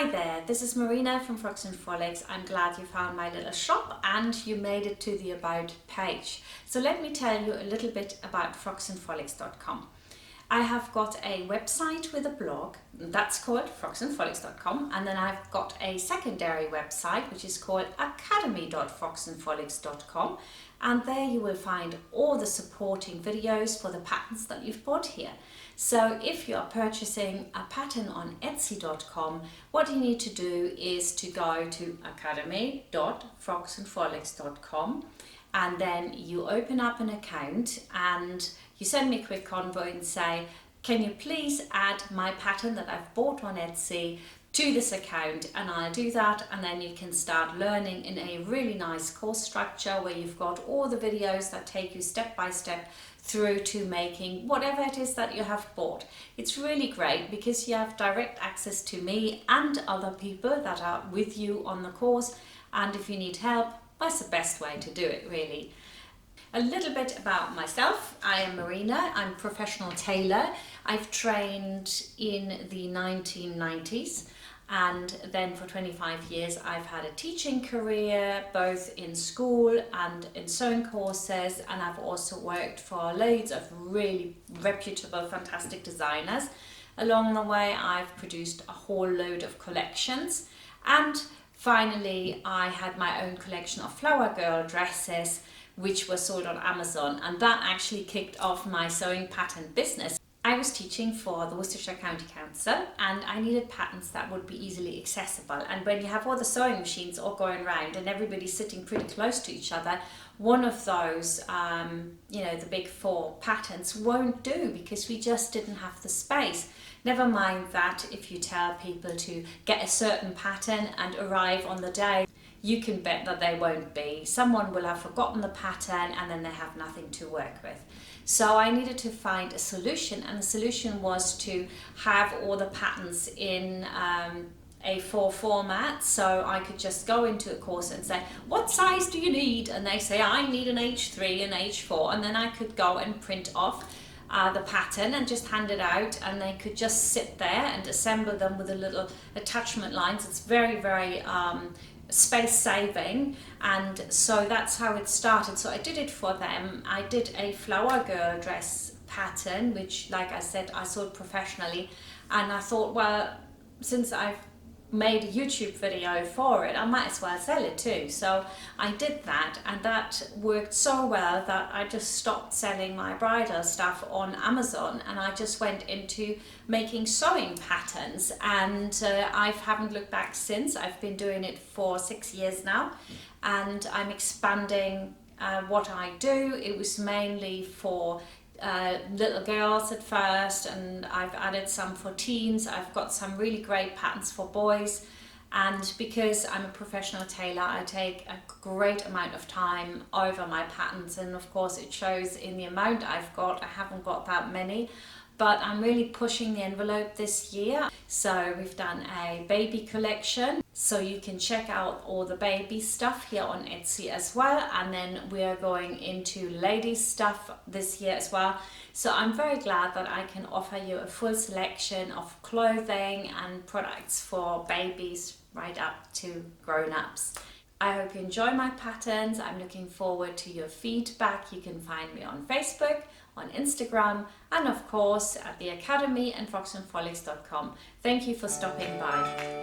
Hi there, this is Marina from Frocks Frolics. I'm glad you found my little shop and you made it to the About page. So let me tell you a little bit about frocksandfrolics.com. I have got a website with a blog that's called frocksandfrolics.com, and then I've got a secondary website which is called academy.frocksandfrolics.com, and there you will find all the supporting videos for the patterns that you've bought here. So if you are purchasing a pattern on Etsy.com, what you need to do is to go to academy.frocksandfrolics.com, and then you open up an account and you send me a quick convo and say, can you please add my pattern that I've bought on Etsy to this account, and I'll do that, and then you can start learning in a really nice course structure where you've got all the videos that take you step by step through to making whatever it is that you have bought. It's really great because you have direct access to me and other people that are with you on the course, and if you need help, that's the best way to do it, really. A little bit about myself. I am Marina. I'm a professional tailor. I've trained in the 1990s, and then for 25 years I've had a teaching career both in school and in sewing courses, and I've also worked for loads of really reputable, fantastic designers. Along the way I've produced a whole load of collections, and finally I had my own collection of flower girl dresses which were sold on Amazon, and that actually kicked off my sewing pattern business. I was teaching for the Worcestershire County Council, and I needed patterns that would be easily accessible, and when you have all the sewing machines all going around and everybody's sitting pretty close to each other, one of those the big four patterns won't do because we just didn't have the space. Never mind that if you tell people to get a certain pattern and arrive on the day, you can bet that they won't be. Someone will have forgotten the pattern and then they have nothing to work with. So I needed to find a solution, and the solution was to have all the patterns in A4 format, so I could just go into a course and say, what size do you need? And they say, I need an H3 and H4, and then I could go and print off the pattern and just hand it out, and they could just sit there and assemble them with the little attachment lines. It's very, very space saving, and so that's how it started. So I did it for them. I did a flower girl dress pattern, which, like I said, I sold professionally, and I thought, well, since I've made a YouTube video for it, I might as well sell it too. So I did that, and that worked so well that I just stopped selling my bridal stuff on Amazon, and I just went into making sewing patterns, and I haven't looked back since. I've been doing it for 6 years now, and I'm expanding what I do. It was mainly for little girls at first, and I've added some for teens. I've got some really great patterns for boys, and because I'm a professional tailor, I take a great amount of time over my patterns, and of course it shows in the amount I've got. I haven't got that many, but I'm really pushing the envelope this year. So we've done a baby collection, so you can check out all the baby stuff here on Etsy as well, and then we are going into ladies stuff this year as well. So I'm very glad that I can offer you a full selection of clothing and products for babies right up to grown-ups. I hope you enjoy my patterns. I'm looking forward to your feedback. You can find me on Facebook, on Instagram, and of course at the Academy and frocksandfrolics.com. Thank you for stopping by.